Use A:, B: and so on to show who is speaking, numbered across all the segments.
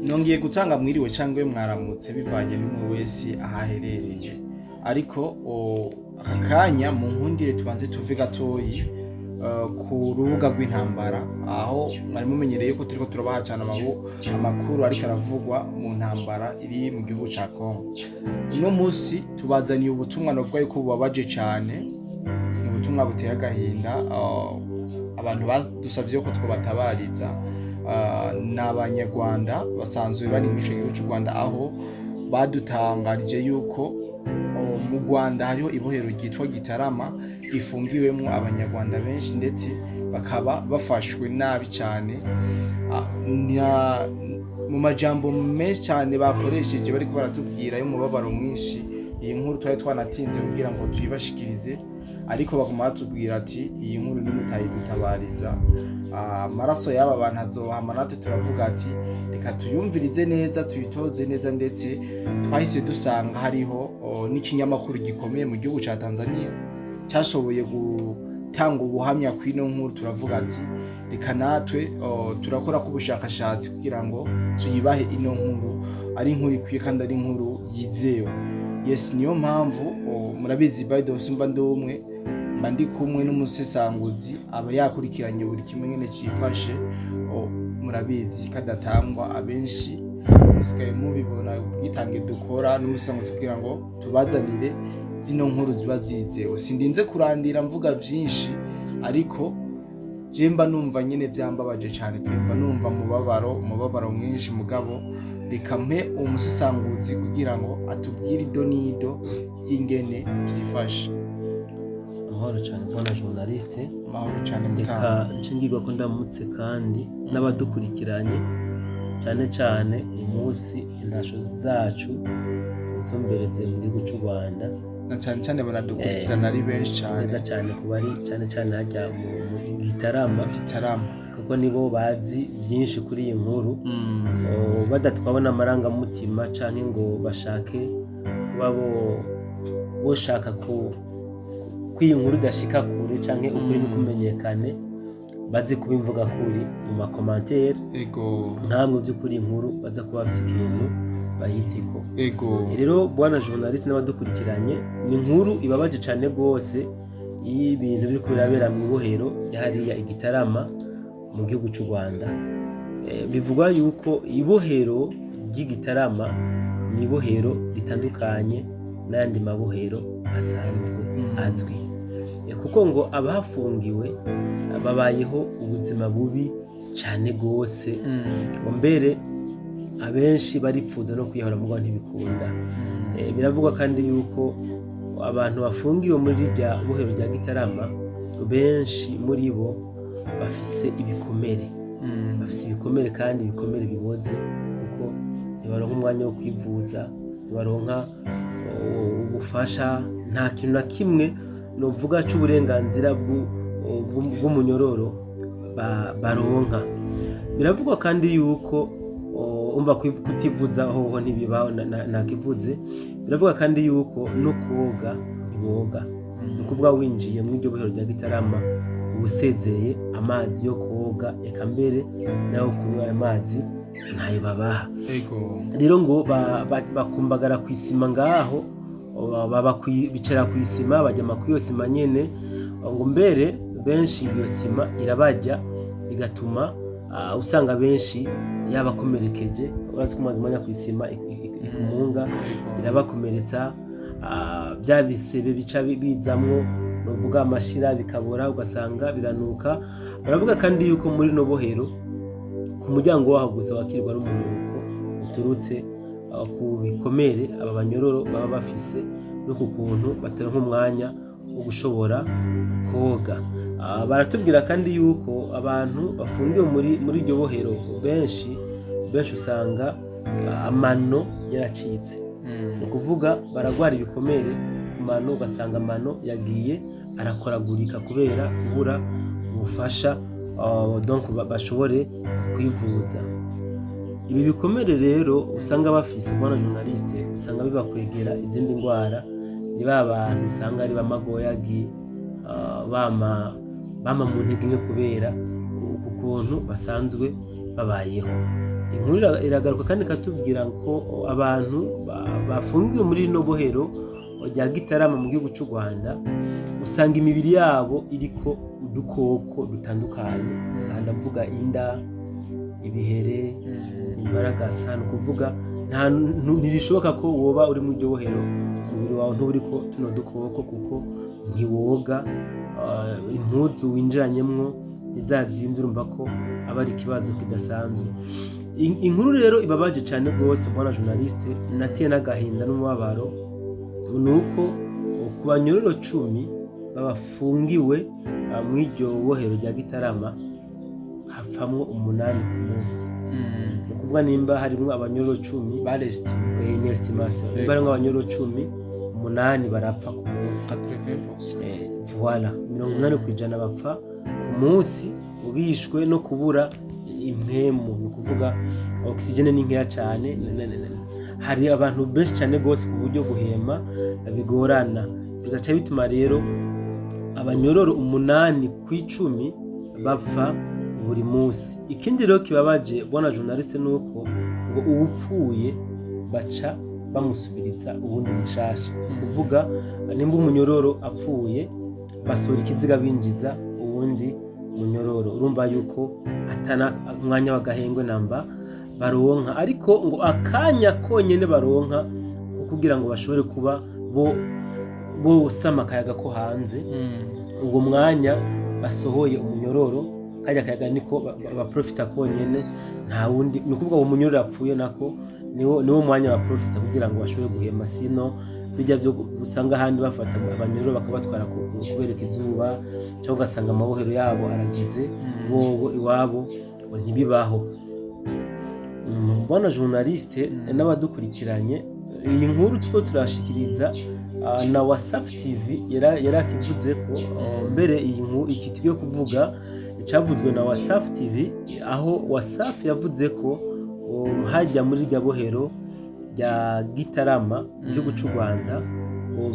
A: nongeye gutanga mwiriwe cyangwa mwaramutse bivanye n'umuntu wese ahaherereye, ariko aka kanya mu nkundire tubanze tuve gatoyi ku rubuga rw'intambara, aho mwari mumenyereye ko turiko turabaha cyane amakuru ariko aravugwa mu ntambara iri mu gihugu ca Congo. Uno musi tubazaniye ubutumwa novuga yuko bubabaje cyane, ubutumwa buteye agahinda. Abantu badusavye ko twobatabariza ni abanyarwanda basanzwe bari mu gihugu cy'u Rwanda, aho badutangarije yuko mu Rwanda hariho ibohero ryitwa Gitarama rifungiwemwo abanyarwanda benshi, ndetse bakaba bafashwe nabi cyane. Mu majambo menshi cyane bakoresheje bariko baratubwira y'umubabaro mwinshi. Iyi nkuru twari twanatinze kugira ngo tuyibashikirize, ariko baguma batubwira ati iyi nkuru nimutayidutabariza amaraso y'aba bantu azohama. Natwe turavuga ati reka tuyumvirize neza, tuyitoze neza, ndetse twahise dusanga hariho n'ikinyamakuru gikomeye mu gihugu ca Tanzania cyashoboye gutanga ubuhamya kw'ino nkuru. Turavuga ati reka natwe turakora ku bushakashatsi kugira ngo tuyibahe ino nkuru ari inkuru ikwiye kandi ari inkuru yizewe. Yes, niyo mpamvu murabizi by the way mba ndumwe mba ndi kumwe n'umusesanguzi aba yakurikiranye buri kimwe nyene cifashe. Murabizi kadatangwa abenshi musigaye mubibona ubwitange dukora n'umusesanguzi kugira ngo tubazanire zino nkuru ziba zizewe. Sindinze kurandira mvuga vyinshi, ariko je mba numva nyene vyambabaje cyane pe, mba numva umubabaro mwinshi. Mugabo reka mpe umusesanguzi kugira ngo atubwire ido n'ido y'ingene vyifashe.
B: Amahoro cyane bwana journaliste.
A: Amahoro cyane mutanga.
B: Reka nshingirwa ko ndamutse kandi n'abadukurikiranye cyane umunsi intasho zacu zisombereze mu gihugu cy'u Rwanda,
A: na cyane banadukurikirana ari benshi cyane,
B: neza cyane ku bari cyane hajya mu Gitarama, kuko nibo bazi byinshi kuri iyi nkuru. Badatwabona amarangamutima cyane ngo bashake kuba boshaka ko iyi nkuru idashika kure cyane ukuri nikumenyekane, bazi kubimvuga kuri mu makomantere. Ntamwe by'ukuri inkuru baza kuba bafise ikintu bayiziko. Rero bwana journaliste n'abadukurikiranye, ni inkuru ibabaje cyane rwose y'ibintu biri kubirabera mu ibohero ryahariya Igitarama mu gihugu cy'u Rwanda. Bivugwa yuko ibohero ry'Igitarama ni ibohero ritandukanye n'andi mabohero asanzwe azwi, kuko ngo abahafungiwe babayeho ubuzima bubi cyane rwose, mbere abenshi baripfuza no kwiyahura mugabo ntibikunda. Biravugwa kandi yuko abantu bafungiwe muri rya bohero rya Gitarama benshi muri bo bafise ibikomere, kandi ibikomere biboze, kuko ntibaronka umwanya wo kwivuza, ntibaronka ubufasha, nta kintu na kimwe novuga cy'uburenganzira bw'umunyororo baronka. Biravugwa kandi yuko umva kutivuza hoho ntibibaho ntakivuze. Biravuga kandi yuko no koga ntiboga, ni ukuvuga winjiye muri iryo bohero rya Gitarama ubusezeye amazi yo koga, eka mbere naho kunywa ayo mazi ntayo babaha. Rero ngo bakumbagara ku isima ngaho, bicara ku isima, bajyama ku iyo sima nyene, ngo mbere benshi iyo sima irabajya, bigatuma usanga benshi yabakomerekeje. Urazi ko umaze umwanya ku isima ikumunga irabakomeretsa, bya bisebe bica bizamwo novuga amashira bikabora, ugasanga biranuka. Baravuga kandi yuko muri no bohero ku muryango waho gusa wakirwa n'umunuko uturutse ku bikomere aba banyororo baba bafise, no ku kuntu bataronka umwanya wo gushobora koga. Baratubwira kandi yuko abantu bafungiwe muri iryo bohero benshi usanga amano yaracitse, ni ukuvuga baragwara ibikomere ku mano, ugasanga amano yagiye arakoragurika kubera kubura ubufasha donc bashobore kwivuza. Ibi bikomere rero usanga bafise bwana journaliste, usanga bibakwegera izindi ndwara. Ni bantu usanga ari bamagoyagi, bama mu ntege nke kubera ukuntu basanzwe babayeho. inkuru iragaruka kandi ikatubwira ko abantu bafungiwe muri rino bohero rya Gitarama mu gihugu cy'u Rwanda usanga imibiri yabo iriko udukoko dutandukanye, aha ndavuga inda, ibihere, imbaragasa. Ni ukuvuga ntibishoboka ko woba uri mu iryo bohero umubiri wawe nturiko tuno dukoko, kuko ntiwoga, impuzu winjiranyemwo izazindi, urumva ko aba ari ikibazo kidasanzwe. Inkuru rero ibabaje cyane rwose bwana journaliste, nateye n'agahinda n'umubabaro, ni uko ku banyororo 10 bafungiwe mu iryo bohero rya Gitarama hapfamwo 8 ku munsi. Ni ukuvuga nimba harimo abanyororo 10 barestime estimation, barimo abanyororo 10, 8 barapfa ku munsi. Voilà, 80% bapfa ku munsi ubishwe no kubura impemu, ni ukuvuga oxygene ni nkeya cyane. Hari abantu benshi cyane gose ku buryo guhema bigorana, bigaca bituma rero abanyororo 8 ku 10 bapfa buri munsi. Ikindi rero kibabaje bwana journaliste nuko ngo uwupfuye baca bamusubiriza ubundi mushasha, kuvuga nimba umunyororo apfuye basura ikiziga binjiza ubundi munyororo. Urumva yuko atana umwanya w'agahengwe namba baronka, ariko ngo akanya konyene baronka kugira ngo bashobore kuba bo sama akayaga ko hanze. Ubwo mwanya basohoye umunyororo, kajya akayaga niko baprofita konyene, nta wundi. Ni ukuvuga uwo munyororo apfuye nako niwo mwanya baprofita kugira ngo bashobore guhema, sino bijya byo usanga ahandi bafata abanyororo bakabatwara kubereka izuba, cyangwa ugasanga amabohero yabo aragize, bobo iwabo ntibibaho. Bwana journaliste n'abadukurikiranye, iyi nkuru tuko turashikiriza na Wasafi TV yarakivuze ko mbere iyi nkuru iki tugiye kuvuga cyavuzwe na Wasafi TV, aho Wasafi yavuze ko hajya muri rya bohero rya Gitarama mu gihugu cy'u Rwanda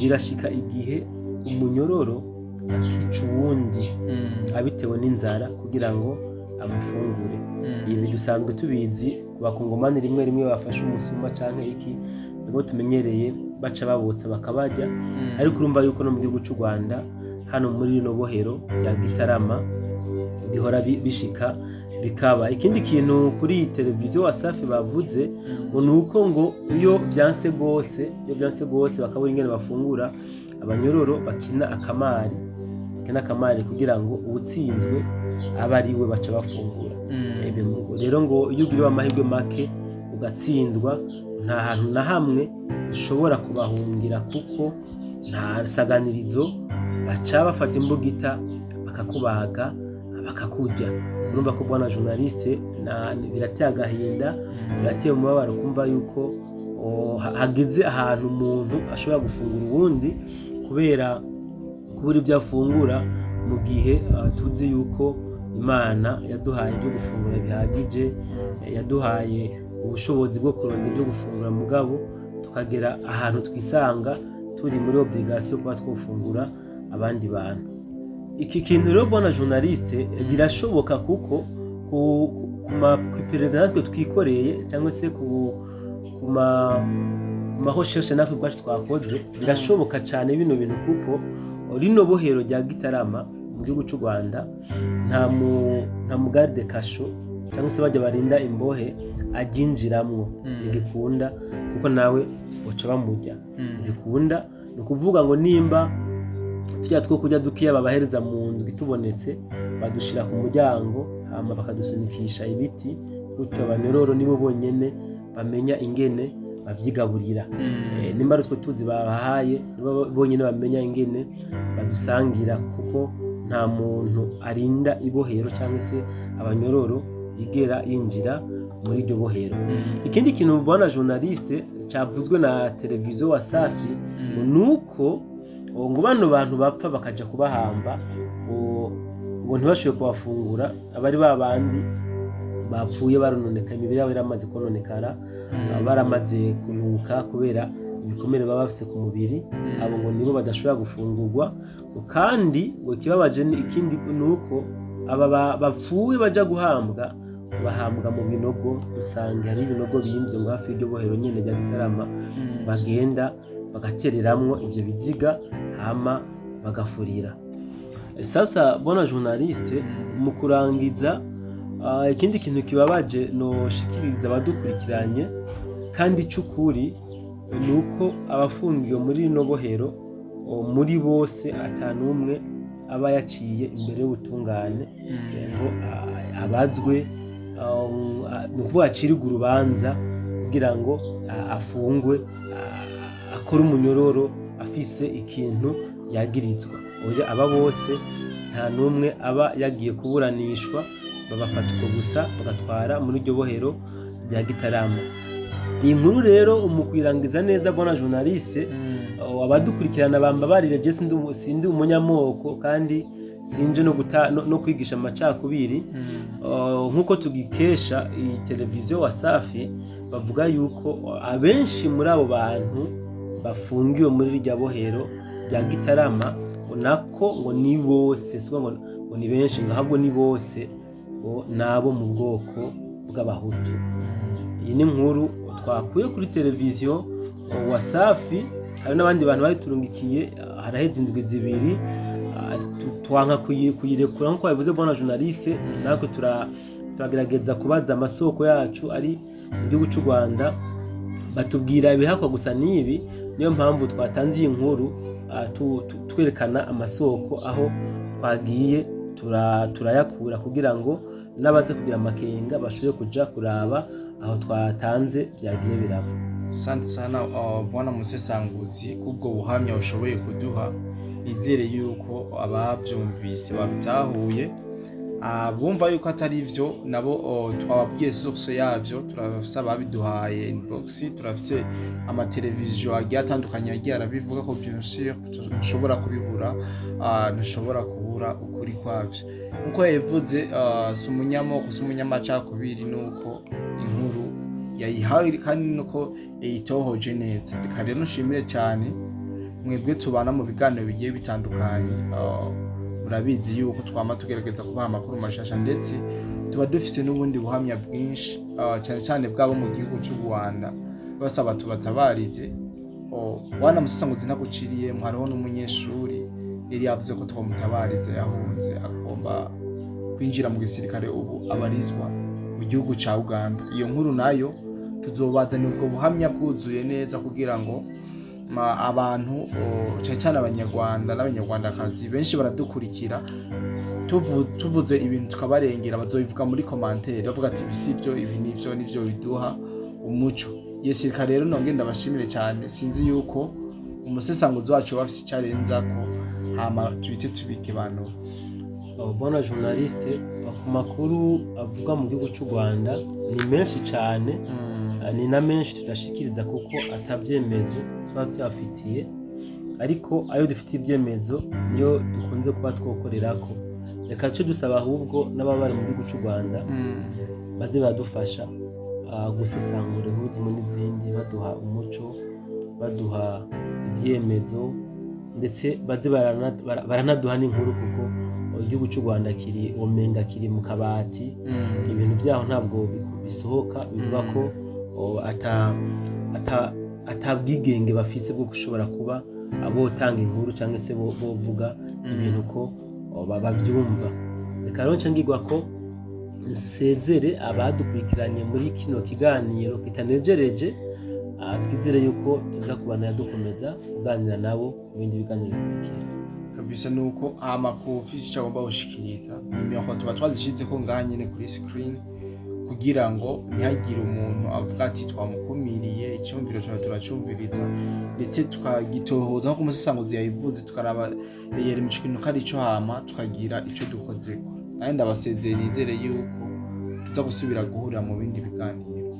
B: birashika igihe umunyororo akica uwundi abitewe n'inzara kugira ngo amufungure. Ibi dusanzwe tubizi ku bakongomani, rimwe bafashe umusuma canke iki nibo tumenyereye baca babotsa bakabajya, ariko urumva yuko no mu gihugu cy'u Rwanda hano muri rino bohero rya Gitarama bihora bishika bikaba. Ikindi kintu kuri iyi televiziyo Wasafi bavuze ngo nuko ngo iyo byanse gose bakabura ingene bafungura, abanyororo bakina akamari kugira ngo ubutsinzwe aba ari we baca bafungura. Rero ngo iyo ugiriwe amahirwe make ugatsindwa, nta hantu na hamwe ushobora kubahungira, kuko nta saganirizo, baca bafata imbugita bakakubaga bakakurya. Urumva ko bwana journaliste birateye agahinda, birateye umubabaro kumva yuko hageze ahantu umuntu ashobora gufungura ubundi kubera kubura ibyo afungura, mu gihe tuzi yuko Imana yaduhaye ibyo gufungura bihagije, yaduhaye ubushobozi bwo kuronda ibyo gufungura, mugabo tukagera ahantu twisanga turi muri obligation kuba twofungura abandi bantu. Iki kintu rero bwana journaliste birashoboka, kuko ku iperereza natwe twikoreye cyangwa se ku recherche natwe bwacu twakoze, birashoboka cyane bino bintu, kuko rino bohero rya Gitarama mu gihugu cy'u Rwanda nta mugarde kasho cyangwa se bajya barinda imbohe aginjiramwo, igikunda kuko nawe uca bamujya igikunda. Ni ukuvuga ngo nimba tujya two kujya dukiya babahereza mu ndwi tubonetse, badushira ku muryango hama bakadusunikisha ibiti, gutyo abanyororo nibo bonyene bamenya ingene bavyigaburira. Nimba rutwe tuzi babahaye nibo bonyene bamenya ingene badusangira, kuko nta muntu arinda ibohero cyangwa se abanyororo igera yinjira muri iryo bohero. Ikindi kintu bwana journaliste cyavuzwe na televiziyo Wasafi nuko ngo bano bantu bapfa bakaja kubahamba, ngo ntibashoboye kubafungura, abari babandi bapfuye barononeka, imibiri yabo yaramaze kononekara, baramaze kunuka kubera ibikomere baba bafise ku mubiri, abo ngo nibo badashobora gufungurwa. Kandi ngo kibabaje ikindi nuko aba bapfuye baja guhambwa bahambwa mu binogo, usanga hari ibinogo bimvye ngo hafi y'iryo bohero nyene rya Gitarama, bagenda bagatereramwo ivyo biziga hama bagafurira. Sasa bona journaliste, mu kurangiza ikindi kintu kibabaje noshikiriza abadukurikiranye kandi c'ukuri nuko abafungiwe muri rino bohero muri bose atanumwe aba yaciye imbere y'ubutungane ngo abazwe nukuvuga acirirwe urubanza kugira ngo afungwe akore umunyororo afise ikintu yagirizwa. Aba bose nta numwe aba yagiye kuburanishwa, babafata uko gusa bagatwara muri iryo bohero rya Gitarama. Iyi nkuru rero mu kwirangiza neza bona journaliste, abadukurikirana bambabarire, je sindi umunyamoko kandi sinje no kwigisha amacakubiri. Nkuko tugikesha iyi televiziyo Wasafi, bavuga yuko abenshi muri abo bantu bafungiwe muri irya bohero rya Gitarama nako ngo ni bose, siko ngo ni benshi, ngo ahubwo ni bose nabo mu bwoko bw'abahutu. Iyi ni inkuru twakuye kuri televiziyo Wasafi, hari n'abandi bantu bayiturungikiye haraheze indwi zibiri, twanka kuyirekura nkuko babivuze bona journaliste. Natwe turagerageza kubaza amasoko yacu ari mu gihugu cy'u Rwanda, batubwira ibihakwa gusa n'ibi. Niyo mpamvu twatanze iyi nkuru twerekana amasoko aho twagiye turayakura kugira ngo n'abaze kugira amakenga bashobore kuja kuraba aho twatanze byagiye birava.
A: Asante sana bwana musesanguzi kubwo buhamya ushoboye kuduha. Nizere yuko abavyumvise babitahuye, bumva yuko atari ivyo nabo twababwiye source yavyo. Turafise ababiduhaye inbox, turafise amateleviziyo agiye atandukanye yagiye arabivuga ko bien sûr tushobora kubibura, ntushobora kubura ukuri kwavyo. Nkuko yabivuze, si umunyamoko, si umunyamacakubiri, nuko inkuru yayihawe kandi nuko yayitohoje neza. Reka rero nshimire cyane mwebwe tubana mu biganiro bigiye bitandukanye. Murabizi yuko twama tugerageza kubaha amakuru mashasha, ndetse tuba dufise n'ubundi buhamya bwinshi, cyane cyane bwabo mu gihugu cy'u Rwanda, basaba tubatabarize. Bwana musesanguzi ntaguciriye, hariho n'umunyeshuri yari yavuze ko twamutabarize, yahunze agomba kwinjira mu gisirikare, ubu abarizwa mu gihugu cya Uganda. Iyo nkuru nayo tuzobazanira ubwo buhamya bwuzuye neza kugira ngo abantu cyane cyane Abanyarwanda n'Abanyarwandakazi benshi baradukurikira, tuvuze ibintu tukabarengera, bazobivuga muri commentaire bavuga ati bisibyo, ibi nivyo biduha umuco. Yesirika rero nonge ndabashimire cyane. Sinzi yuko umusesanguzi wacu bafise icyarenzako, hama tubite tubike bantu.
B: Bona journaliste, ku makuru avuga mu gihugu cy'u Rwanda ni menshi cyane, ni na menshi tudashikiriza kuko atavyemezo tuba tuyafitiye, ariko ayo dufitiye ibyemezo niyo dukunze kuba twokorerako. Reka cyo dusaba ahubwo n'ababari mu gihugu cy'u Rwanda baze badufasha gusesangura inkuru zimwe n'izindi, baduha umuco, baduha ibyemezo, ndetse baze baranaduha n'inkuru, kuko igihugu cy'u Rwanda kiri omenga kiri mu kabati, ibintu byaho ntabwo bisohoka, bivuga ko atabwigenge bafise bwo gushobora kuba abotanga inkuru cyangwa se bovuga ibintu ko babyumva. Reka rero ncangirwa ko nsezere abadukurikiranye muri kino kiganiro kitanejereje. Twizere yuko tuza kubana dukomeza kuganira nabo mu bindi biganiro bikurikira
A: kabisa. Nuko amakuru ufise cyangwa bawushikiriza nimero tuba twazishitse ko ngaha nyene kuri screen, kugira ngo ntihagire umuntu avuga ati twamukumiriye, icyumviro cyawe turacumviriza, ndetse tukagitohoza nko umusesanguzi yayivuze, tukaraba yari mu kintu kari cyo, hama tukagira icyo dukozeko. Naye ndabasezeye, nizere yuko tuza gusubira guhurira mu bindi biganiro.